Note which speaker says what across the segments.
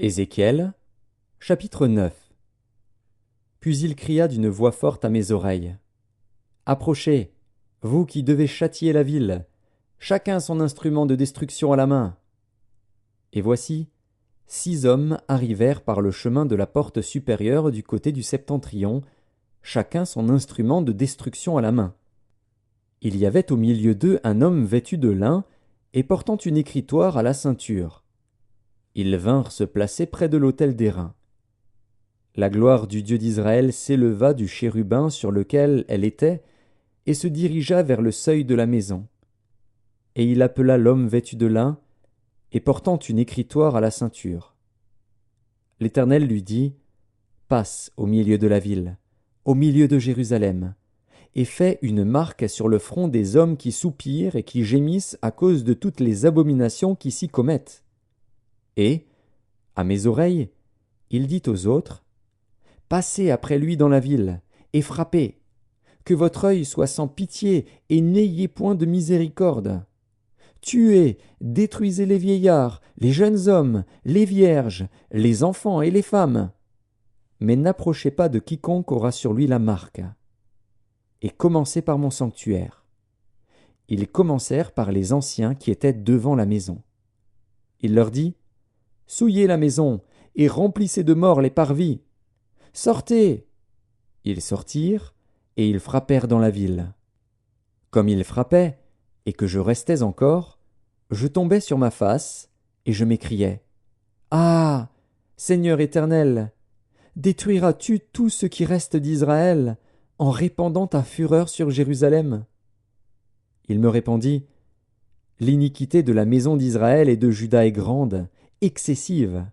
Speaker 1: Ézéchiel, chapitre 9. Puis il cria d'une voix forte à mes oreilles. Approchez, vous qui devez châtier la ville, chacun son instrument de destruction à la main. Et voici, 6 hommes arrivèrent par le chemin de la porte supérieure du côté du septentrion, chacun son instrument de destruction à la main. Il y avait au milieu d'eux un homme vêtu de lin et portant une écritoire à la ceinture. Ils vinrent se placer près de l'autel d'airain. La gloire du Dieu d'Israël s'éleva du chérubin sur lequel elle était et se dirigea vers le seuil de la maison. Et il appela l'homme vêtu de lin et portant une écritoire à la ceinture. L'Éternel lui dit, « Passe au milieu de la ville, au milieu de Jérusalem, et fais une marque sur le front des hommes qui soupirent et qui gémissent à cause de toutes les abominations qui s'y commettent. » Et, à mes oreilles, il dit aux autres, « Passez après lui dans la ville, et frappez, que votre œil soit sans pitié, et n'ayez point de miséricorde. Tuez, détruisez les vieillards, les jeunes hommes, les vierges, les enfants et les femmes. Mais n'approchez pas de quiconque aura sur lui la marque. Et commencez par mon sanctuaire. » Ils commencèrent par les anciens qui étaient devant la maison. Il leur dit, « Souillez la maison, et remplissez de morts les parvis. Sortez !» Ils sortirent, et ils frappèrent dans la ville. Comme ils frappaient, et que je restais encore, je tombais sur ma face, et je m'écriais, « Ah, Seigneur éternel, détruiras-tu tout ce qui reste d'Israël, en répandant ta fureur sur Jérusalem ?» Il me répondit, « L'iniquité de la maison d'Israël et de Juda est grande, excessive.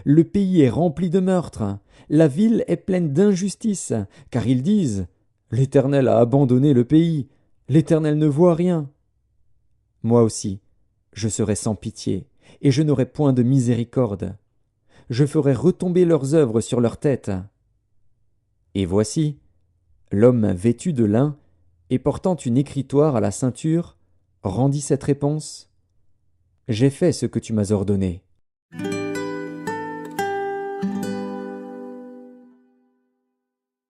Speaker 1: Le pays est rempli de meurtres, la ville est pleine d'injustice, car ils disent, « L'Éternel a abandonné le pays, l'Éternel ne voit rien. » Moi aussi, je serai sans pitié, et je n'aurai point de miséricorde. Je ferai retomber leurs œuvres sur leurs têtes. Et voici, l'homme vêtu de lin et portant une écritoire à la ceinture rendit cette réponse. « J'ai fait ce que tu m'as ordonné.